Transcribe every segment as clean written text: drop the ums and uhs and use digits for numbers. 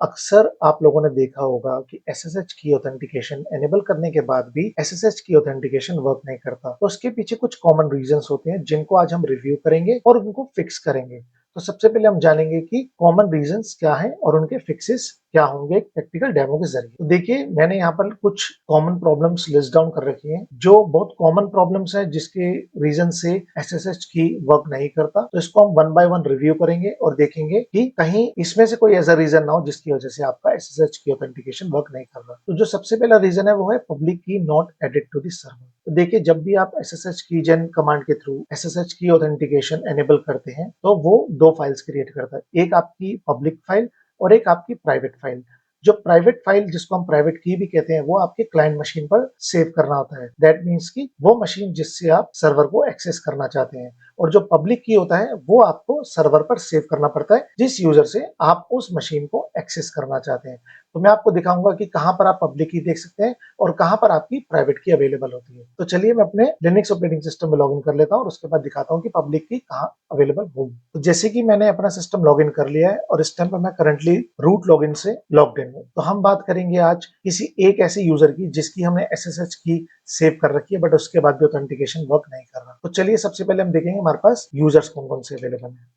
अक्सर आप लोगों ने देखा होगा कि एसएसएच की ऑथेंटिकेशन एनेबल करने के बाद भी एसएसएच की ऑथेंटिकेशन वर्क नहीं करता। तो उसके पीछे कुछ कॉमन रीजंस होते हैं जिनको आज हम रिव्यू करेंगे और उनको फिक्स करेंगे। तो सबसे पहले हम जानेंगे कि कॉमन रीजंस क्या हैं और उनके फिक्सेस क्या होंगे एक प्रैक्टिकल डेमो के जरिए। तो देखिए, मैंने यहाँ पर कुछ कॉमन प्रॉब्लम्स लिस्ट डाउन कर रखी हैं जो बहुत कॉमन प्रॉब्लम्स हैं जिसके रीजन से एसएसएच की वर्क नहीं करता। तो इसको हम वन बाय वन रिव्यू करेंगे और देखेंगे कि कहीं इसमें से कोई ऐसा रीजन ना हो जिसकी वजह से आपका एसएसएच की ऑथेंटिकेशन वर्क नहीं कर रहा। तो जो सबसे पहला रीजन है वो है public key not added to the server. तो देखिए, जब भी आप एसएसएच की जेन कमांड के through SSH key authentication enable करते हैं तो वो दो फाइल्स क्रिएट करता है, एक आपकी पब्लिक फाइल और एक आपकी प्राइवेट फाइल। जो प्राइवेट फाइल जिसको हम प्राइवेट की भी कहते हैं वो आपके क्लाइंट मशीन पर सेव करना होता है। दैट मीन्स कि वो मशीन जिससे आप सर्वर को एक्सेस करना चाहते हैं। और जो पब्लिक की होता है वो आपको सर्वर पर सेव करना पड़ता है जिस यूजर से आप उस मशीन को एक्सेस करना चाहते हैं। तो मैं आपको दिखाऊंगा कि कहां पर आप पब्लिक की देख सकते हैं और कहां पर आपकी प्राइवेट की अवेलेबल होती है। तो चलिए मैं अपने लिनक्स ऑपरेटिंग सिस्टम में लॉगिन कर लेता हूं और उसके बाद दिखाता हूं कि पब्लिक की कहां अवेलेबल होगी। तो जैसे कि मैंने अपना सिस्टम लॉगिन कर लिया है और इस टाइम पर मैं करंटली रूट लॉगिन से लॉग्ड इन हूं। तो हम बात करेंगे आज किसी एक ऐसे यूजर की जिसकी हमने एसएसएच की सेव कर रखी है बट उसके बाद भी ऑथेंटिकेशन वर्क नहीं कर रहा। तो चलिए सबसे पहले हम देखेंगे हमारे पास यूजर्स कौन कौन से अवेलेबल हैं।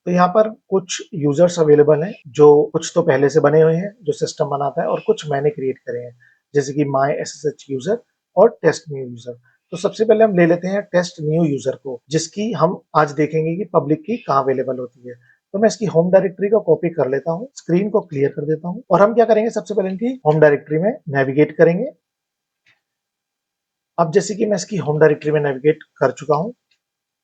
तो यहाँ पर कुछ यूजर्स अवेलेबल हैं जो कुछ तो पहले से बने हुए हैं जो सिस्टम बनाता है और कुछ मैंने क्रिएट करे हैं, जैसे कि माई एसएसएच यूजर और टेस्ट न्यू यूजर। तो सबसे पहले हम ले लेते हैं टेस्ट न्यू यूजर को, जिसकी हम आज देखेंगे कि पब्लिक की कहाँ अवेलेबल होती है। तो मैं इसकी होम डायरेक्टरी को कॉपी कर लेता हूँ, स्क्रीन को क्लियर कर देता हूँ और हम क्या करेंगे, सबसे पहले इनकी होम डायरेक्टरी में नेविगेट करेंगे। अब जैसे कि मैं इसकी होम डायरेक्टरी में नेविगेट कर चुका हूँ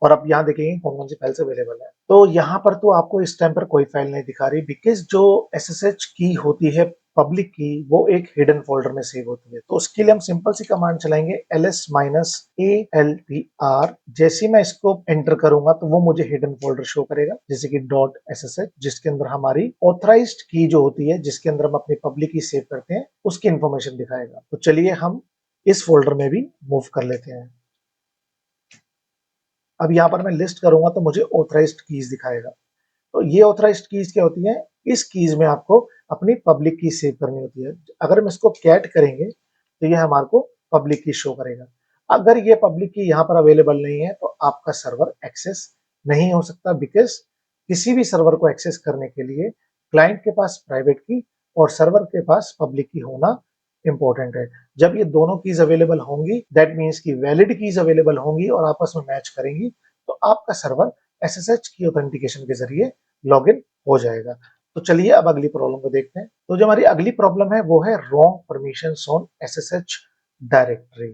और अब यहाँ देखेंगे कौन कौन सी फाइल्स अवेलेबल है। तो यहाँ पर तो आपको इस टाइम पर कोई फाइल नहीं दिखा रही बिकॉज जो एसएसएच की होती है पब्लिक की वो एक हिडन फोल्डर में सेव होती है। तो उसके लिए हम सिंपल सी कमांड चलाएंगे ls-altr। जैसे मैं इसको एंटर करूंगा तो वो मुझे हिडन फोल्डर शो करेगा, जैसे कि .ssh, जिसके अंदर हमारी ऑथराइज्ड की जो होती है जिसके अंदर हम अपनी पब्लिक की सेव करते हैं उसकी इंफॉर्मेशन दिखाएगा। तो चलिए हम इस फोल्डर में भी मूव कर लेते हैं। अब यहाँ पर मैं लिस्ट करूंगा तो मुझे ऑथराइज्ड कीज दिखाएगा। तो ये ऑथराइज्ड कीज क्या होती है, इस कीज में आपको अपनी पब्लिक की सेव करनी होती है। अगर हम इसको कैट करेंगे तो ये हमारे को पब्लिक की शो करेगा। अगर ये पब्लिक की यहाँ पर अवेलेबल नहीं है तो आपका सर्वर एक्सेस नहीं हो सकता बिकॉज किसी भी सर्वर को एक्सेस करने के लिए क्लाइंट के पास प्राइवेट की और सर्वर के पास पब्लिक की होना इंपॉर्टेंट है। जब ये दोनों कीज अवेलेबल होंगी दैट मीन्स की वैलिड कीज अवेलेबल होंगी और आपस में मैच करेंगी तो आपका सर्वर एसएसएच की ऑथेंटिकेशन के जरिए लॉगिन हो जाएगा। तो चलिए अब अगली प्रॉब्लम को देखते हैं। तो जो हमारी अगली प्रॉब्लम है वो है wrong permissions on SSH directory.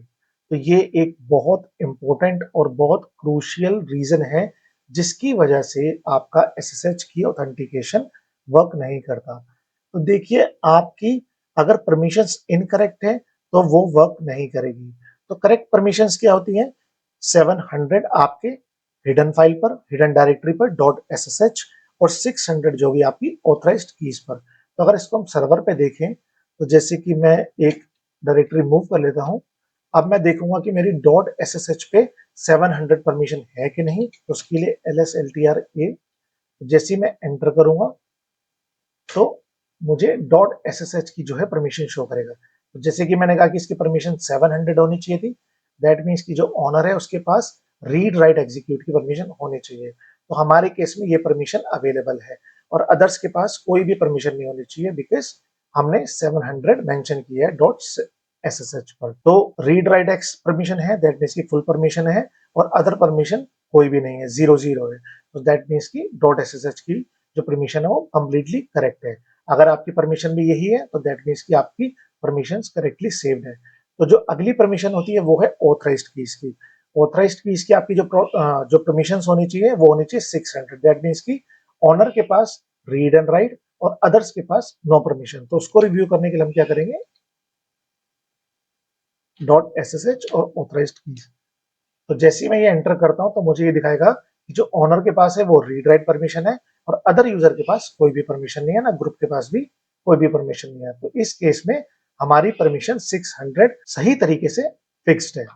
तो ये एक बहुत इंपॉर्टेंट और बहुत क्रूशियल रीजन है जिसकी वजह से आपका एसएसएच की ऑथेंटिकेशन वर्क नहीं करता। तो देखिए, आपकी अगर परमिशंस इनकरेक्ट है तो वो वर्क नहीं करेगी। तो करेक्ट परमिशंस क्या होती हैं, 700 आपके हिडन फाइल पर, हिडन डायरेक्टरी पर .ssh और 600 जो भी आपकी ऑथराइज्ड कीज पर। तो अगर इसको हम सर्वर पे देखें तो जैसे कि मैं एक डायरेक्टरी मूव कर लेता हूं, अब मैं देखूंगा कि मेरी .ssh पे 700 परमिशन है कि नहीं। तो उसके लिए ls-ltr-a जैसे मैं एंटर करूंगा तो मुझे .ssh की जो है परमिशन शो करेगा। तो जैसे कि मैंने कहा कि इसकी परमिशन 700 होनी चाहिए थी, दैट मीन्स की जो ऑनर है उसके पास रीड राइट एग्जीक्यूट की परमिशन होनी चाहिए। तो हमारे केस में ये परमिशन अवेलेबल है और अदर्स के पास कोई भी परमिशन नहीं होनी चाहिए बिकॉज हमने 700 मेंशन किया है .ssh पर। तो रीड राइट एक्स परमिशन है, दैट मीन्स की फुल परमिशन है और अदर परमिशन कोई भी नहीं है, 0 है। तो दैट मीन्स की .ssh की जो परमिशन है वो कंप्लीटली करेक्ट है। अगर आपकी परमिशन भी यही है तो दैट मीन्स की आपकी परमिशंस करेक्टली सेव्ड है। तो जो अगली परमिशन होती है वो है ऑथराइज्ड कीज की। ऑथराइज्ड कीज की आपकी जो परमिशंस होनी चाहिए वो होनी चाहिए 600। दैट मीन्स की ऑनर के पास रीड एंड राइट और अदर्स के पास नो परमिशन। तो उसको रिव्यू करने के लिए हम क्या करेंगे, .ssh और ऑथराइज्ड कीज। तो जैसे ही मैं ये एंटर करता हूं तो मुझे ये दिखाएगा कि जो ऑनर के पास है वो रीड राइट परमिशन है और अदर यूजर के पास कोई भी परमिशन नहीं है, ना ग्रुप के पास भी कोई भी परमिशन नहीं है। तो इस केस में हमारी परमिशन 600 सही तरीके से फिक्स्ड है।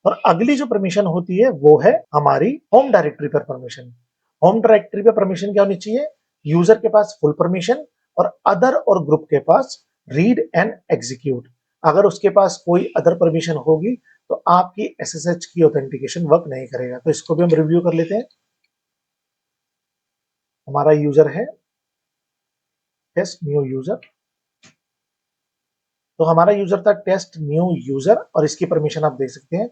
और अगली जो परमिशन होती है वो है हमारी होम डायरेक्टरी पर परमिशन। होम डायरेक्टरी पर परमिशन क्या होनी चाहिए, यूजर के पास फुल परमिशन और अदर और ग्रुप के पास रीड एंड एग्जीक्यूट। अगर उसके पास कोई अदर परमिशन होगी तो आपकी एसएसएच की ऑथेंटिकेशन वर्क नहीं करेगा। तो इसको भी हम रिव्यू कर लेते हैं। हमारा यूजर है टेस्ट न्यू यूजर, तो हमारा यूजर था टेस्ट न्यू यूजर और इसकी परमिशन आप देख सकते हैं।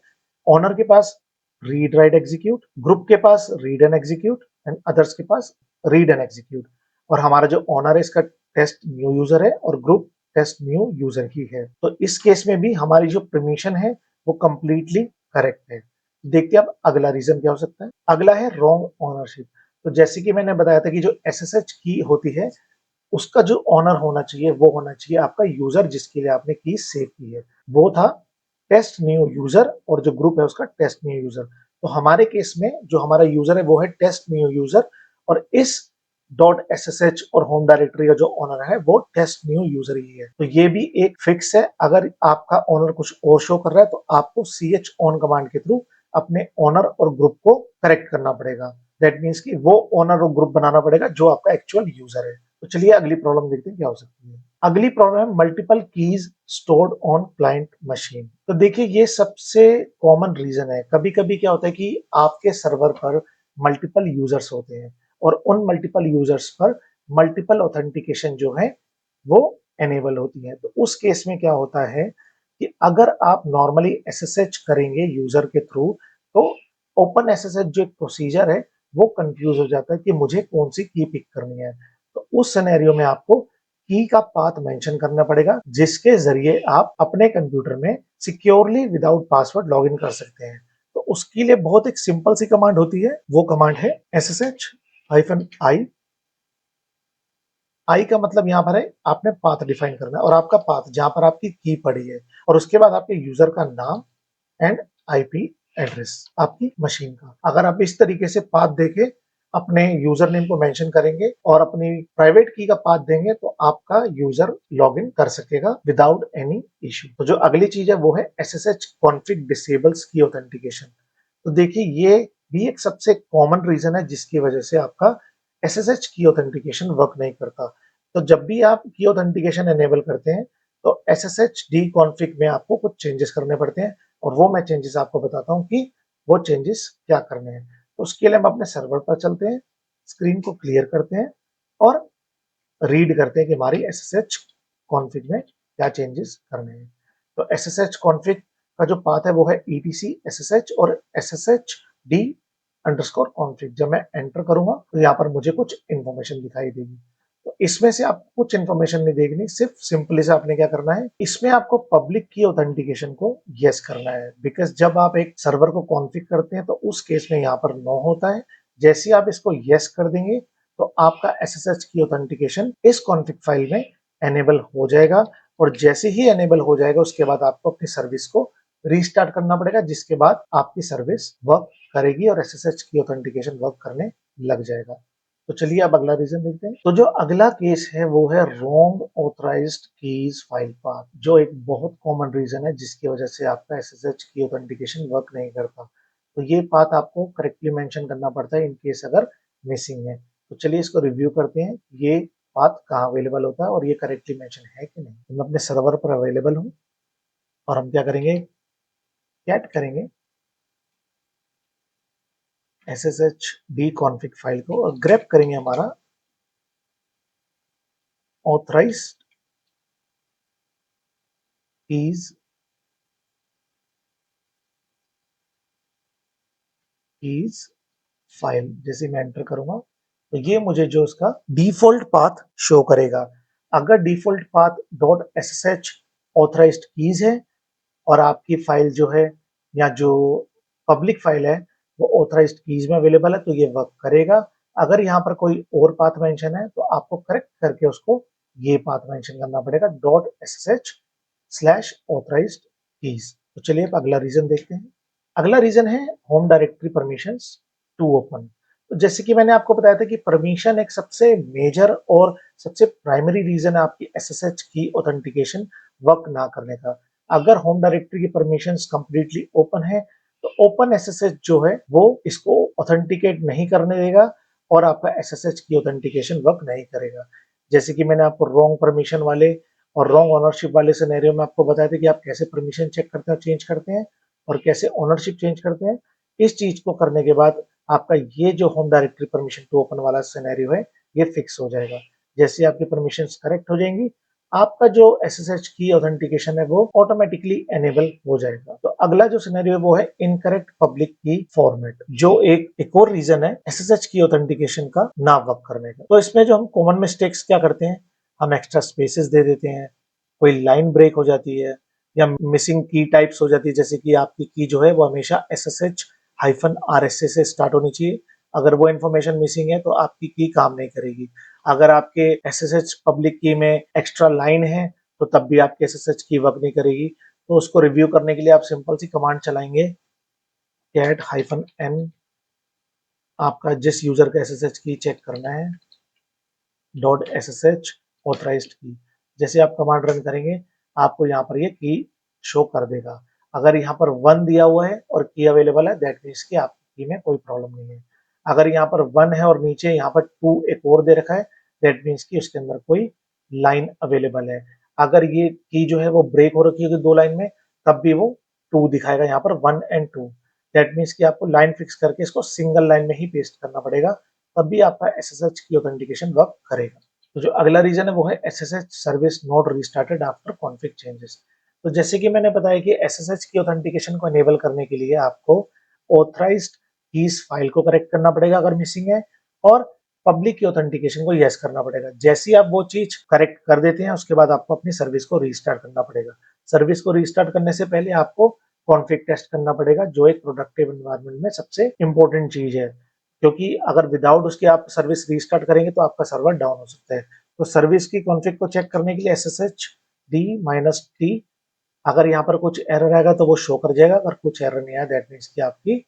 ओनर के पास रीड राइट एग्जीक्यूट, ग्रुप के पास read and execute and others के पास रीड एंड एग्जीक्यूट। और हमारा जो ओनर है इसका टेस्ट न्यू यूजर है और ग्रुप टेस्ट न्यू यूजर ही है। तो इस केस में भी हमारी जो परमिशन है वो कंप्लीटली करेक्ट है। देखते हैं अब अगला रीजन क्या हो सकता है। अगला है रॉन्ग ओनरशिप। तो जैसे कि मैंने बताया था कि जो एसएसएच की होती है उसका जो ऑनर होना चाहिए वो होना चाहिए आपका यूजर जिसके लिए आपने की सेव की है। वो था टेस्ट न्यू यूजर और जो ग्रुप है उसका टेस्ट न्यू यूजर। तो हमारे केस में जो हमारा यूजर है वो है टेस्ट न्यू यूजर और इस डॉट एसएसएच और होम डायरेक्टरी का जो ऑनर है वो टेस्ट न्यू यूजर ही है। तो ये भी एक फिक्स है। अगर आपका ऑनर कुछ और शो कर रहा है तो आपको ch on कमांड के थ्रू अपने ऑनर और ग्रुप को करेक्ट करना पड़ेगा। दैट मीन्स कि वो ऑनर और ग्रुप बनाना पड़ेगा जो आपका एक्चुअल यूजर है। तो चलिए अगली प्रॉब्लम देखते हैं क्या हो सकती है। अगली प्रॉब्लम है multiple keys stored on client machine. तो देखिए ये सबसे कॉमन रीजन है। कभी कभी क्या होता है कि आपके सर्वर पर मल्टीपल यूजर्स होते हैं और उन मल्टीपल यूजर्स पर मल्टीपल ऑथेंटिकेशन जो है वो एनेबल होती है। तो उस केस में क्या होता है कि अगर आप नॉर्मली एसएसएच करेंगे यूजर के थ्रू तो ओपन एसएसएच जो एक प्रोसीजर है वो कंफ्यूज हो जाता है कि मुझे कौन सी की पिक करनी है। तो उस सिनेरियो में आपको की का पाथ मेंशन करना पड़ेगा जिसके जरिए आप अपने कंप्यूटर में सिक्योरली विदाउट पासवर्ड लॉगिन कर सकते हैं। तो उसके लिए बहुत एक सिंपल सी कमांड होती है, वो कमांड है ssh-i। आई का मतलब यहाँ पर है आपने पाथ डिफाइन करना है और आपका पाथ जहां पर आपकी की पड़ी है और उसके बाद आपके यूजर का नाम एंड आईपी एड्रेस आपकी मशीन का। अगर आप इस तरीके से पाथ देके अपने यूजर नेम को मेंशन करेंगे और अपनी प्राइवेट की का पाथ देंगे तो आपका यूजर लॉगिन कर सकेगा विदाउट एनी इश्यू। तो जो अगली चीज है वो है एसएसएच कॉन्फिग डिसेबल्स की ऑथेंटिकेशन। तो देखिए ये भी एक सबसे कॉमन रीजन है जिसकी वजह से आपका एसएसएच की ऑथेंटिकेशन वर्क नहीं करता। तो जब भी आप की ऑथेंटिकेशन एनेबल करते हैं तो एसएसएच डी कॉन्फिग में आपको कुछ चेंजेस करने पड़ते हैं और वो मैं चेंजेस आपको बताता हूँ कि वो चेंजेस क्या करने हैं। तो उसके लिए हम अपने सर्वर पर चलते हैं, स्क्रीन को क्लियर करते हैं और रीड करते हैं कि हमारी एसएसएच कॉन्फिग में क्या चेंजेस करने हैं। तो एसएसएच कॉन्फिग का जो पाथ है वो है etc ssh और ssh d अंडरस्कोर कॉन्फिग। जब मैं एंटर करूंगा तो यहाँ पर मुझे कुछ इन्फॉर्मेशन दिखाई देगी। तो इसमें से आपको कुछ इन्फॉर्मेशन नहीं देखनी, सिर्फ सिंपली से आपने क्या करना है, इसमें आपको पब्लिक की ऑथेंटिकेशन को यस करना है। बिकॉज जब आप एक सर्वर को कॉन्फिग करते हैं तो उस केस में यहाँ पर नो होता है। जैसे ही आप इसको यस कर देंगे तो आपका एसएसएच की ऑथेंटिकेशन इस कॉन्फिग फाइल में एनेबल हो जाएगा और जैसे ही एनेबल हो जाएगा उसके बाद आपको अपनी सर्विस को रीस्टार्ट करना पड़ेगा जिसके बाद आपकी सर्विस वर्क करेगी और एसएसएच की ऑथेंटिकेशन वर्क करने लग जाएगा। तो चलिए अब अगला रीजन देखते हैं। तो जो अगला केस है वो है wrong authorised keys file path, जो एक बहुत कॉमन रीजन है जिसकी वजह से आपका एसएसएच की ऑथेंटिकेशन वर्क नहीं करता। तो ये पाथ आपको करेक्टली मेंशन करना पड़ता है इन केस अगर मिसिंग है। तो चलिए इसको रिव्यू करते हैं, ये पाथ कहाँ अवेलेबल होता है और ये करेक्टली मेंशन है कि नहीं। तो मैं अपने सर्वर पर अवेलेबल हूँ और हम क्या करेंगे, कैट करेंगे ssh d config फाइल को और ग्रैब करेंगे हमारा ऑथराइज्ड कीज कीज फाइल। जैसे मैं एंटर करूंगा तो ये मुझे जो उसका डिफॉल्ट पाथ शो करेगा। अगर default path dot SSH authorised keys है और आपकी फाइल जो है या जो पब्लिक फाइल है वो ऑथराइज्ड कीज में अवेलेबल है तो ये वर्क करेगा। अगर यहाँ पर कोई और पाथ मेंशन है तो आपको करेक्ट करके उसको ये पाथ मेंशन करना पड़ेगा dot SSH slash authorised keys. तो चलिए अब अगला रीजन देखते हैं। अगला रीजन है home directory permissions too open. तो जैसे कि मैंने आपको बताया था कि परमिशन एक सबसे मेजर और सबसे प्राइमरी रीजन है आपकी एसएसएच की ऑथेंटिकेशन वर्क ना करने का। अगर होम डायरेक्टरी की परमिशंस कंप्लीटली ओपन है तो ओपन एसएसएच जो है वो इसको ऑथेंटिकेट नहीं करने देगा और आपका एसएसएच की ऑथेंटिकेशन वर्क नहीं करेगा। जैसे कि मैंने आपको रॉन्ग परमिशन वाले और रॉन्ग ओनरशिप वाले सिनेरियो में आपको बताया था कि आप कैसे परमिशन चेक करते हैं, चेंज करते हैं और कैसे ओनरशिप चेंज करते हैं। इस चीज को करने के बाद आपका ये जो home directory permission too open वाला सिनेरियो है ये फिक्स हो जाएगा। जैसे आपकी परमिशंस करेक्ट हो जाएंगी, आपका जो एसएसएच की ऑथेंटिकेशन है वो ऑटोमेटिकली एनेबल हो जाएगा। तो अगला जो सिनेरियो है वो है इनकरेक्ट पब्लिक की फॉर्मेट, जो एक और रीजन है एसएसएच की ऑथेंटिकेशन का ना वर्क करने का। तो इसमें जो हम कॉमन मिस्टेक्स क्या करते हैं, हम एक्स्ट्रा स्पेसेस दे देते हैं, कोई लाइन ब्रेक हो जाती है या मिसिंग की टाइप्स हो जाती है, जैसे कि आपकी की जो है वो हमेशा SSH -RSA से स्टार्ट होनी चाहिए। अगर वो इन्फॉर्मेशन मिसिंग है तो आपकी की काम नहीं करेगी। अगर आपके SSH पब्लिक की में एक्स्ट्रा लाइन है तो तब भी आपकी SSH की वर्क नहीं करेगी। तो उसको रिव्यू करने के लिए आप सिंपल सी कमांड चलाएंगे, cat-n, आपका जिस यूजर का SSH की चेक करना है .ssh ऑथराइज्ड की। जैसे आप कमांड रन करेंगे आपको यहाँ पर ये की शो कर देगा। अगर यहाँ पर 1 दिया हुआ है और की अवेलेबल है, दैट मीन्स कि आपकी की में कोई प्रॉब्लम नहीं है। अगर यहाँ पर 1 है और नीचे यहाँ पर 2 एक और दे रखा है, दैट मीन्स कि उसके अंदर कोई लाइन अवेलेबल है। अगर ये की जो है वो ब्रेक हो रखी है 2 लाइन में, तब भी वो 2 दिखाएगा यहाँ पर 1 एंड 2। दैट मीन्स कि आपको लाइन फिक्स करके इसको सिंगल लाइन में ही पेस्ट करना पड़ेगा, तब भी आपका SSH की ऑथेंटिकेशन वर्क करेगा। तो जो अगला रीजन है वो है SSH service not restarted after config changes. तो जैसे कि मैंने बताया कि SSH की ऑथेंटिकेशन को एनेबल करने के लिए आपको ऑथराइज्ड कीज फाइल को करेक्ट करना पड़ेगा अगर मिसिंग है, और पब्लिक की ऑथेंटिकेशन को यस करना पड़ेगा। जैसे ही आप वो चीज करेक्ट कर देते हैं उसके बाद आपको अपनी सर्विस को रीस्टार्ट करना पड़ेगा। सर्विस को रीस्टार्ट करने से पहले आपको कॉन्फ़िग टेस्ट करना पड़ेगा, जो एक प्रोडक्टिव एनवायरनमेंट में सबसे इंपॉर्टेंट चीज है, क्योंकि अगर विदाउट उसके आप सर्विस रीस्टार्ट करेंगे तो आपका सर्वर डाउन हो सकता है। तो सर्विस की कॉन्फ़िग को चेक करने के लिए SSH-d-t, अगर यहाँ पर कुछ एरर आएगा तो वो शो कर जाएगा। अगर कुछ एरर नहीं आया, दैट मीन्स कि आपकी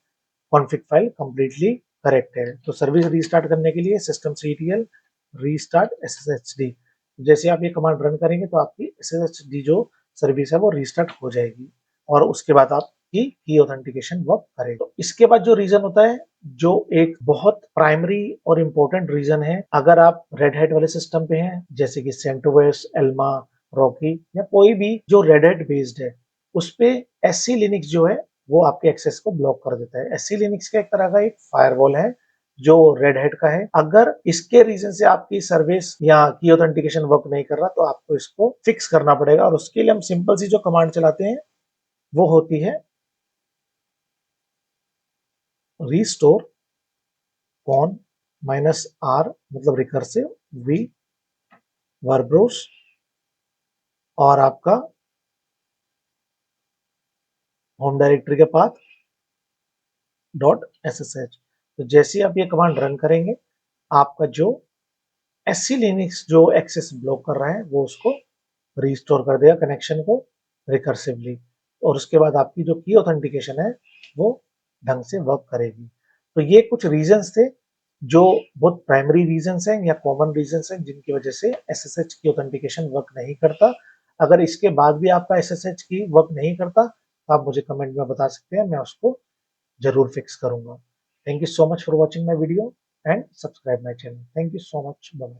कॉन्फ़िग फाइल कंप्लीटली करेक्ट है। तो सर्विस रीस्टार्ट करने के लिए systemctl रीस्टार्ट SSHD, जैसे आप ये कमांड रन करेंगे तो आपकी SSHD जो सर्विस है वो रीस्टार्ट हो जाएगी और उसके बाद आपकी की ऑथेंटिकेशन वर्क करेगा। तो इसके बाद जो रीजन होता है, जो एक बहुत प्राइमरी और इंपॉर्टेंट रीजन है, अगर आप रेड हैट वाले सिस्टम पे हैं जैसे कि सेंटोस, एल्मा, रॉकी या कोई भी जो रेड हैट बेस्ड है, उस पे SC लिनक्स जो है वो आपके एक्सेस को ब्लॉक कर देता है। SC लिनक्स का एक तरह का एक फायरवॉल है जो रेड हैट का है। अगर इसके रीजन से आपकी सर्विस या की ऑथेंटिकेशन वर्क नहीं कर रहा तो आपको इसको फिक्स करना पड़ेगा, और उसके लिए हम सिंपल सी जो कमांड चलाते हैं वो होती है रीस्टोर कॉन -r, मतलब रिकर्सिव वी वर्ब्रोस, और आपका होम डायरेक्टरी के पाथ .ssh। तो जैसे ही आप ये कमांड रन करेंगे आपका जो SC लिनक्स जो एक्सेस ब्लॉक कर रहा है वो उसको रीस्टोर कर देगा कनेक्शन को रिकर्सिवली, और उसके बाद आपकी जो की ऑथेंटिकेशन है वो ढंग से वर्क करेगी। तो ये कुछ रीजंस थे जो बहुत प्राइमरी रीजंस हैं या कॉमन रीजंस हैं जिनकी वजह से SSH की ऑथेंटिकेशन वर्क नहीं करता। अगर इसके बाद भी आपका SSH की वर्क नहीं करता तो आप मुझे कमेंट में बता सकते हैं, मैं उसको जरूर फिक्स करूंगा। Thank you so much for watching my video and subscribe my channel. Thank you so much. Bye.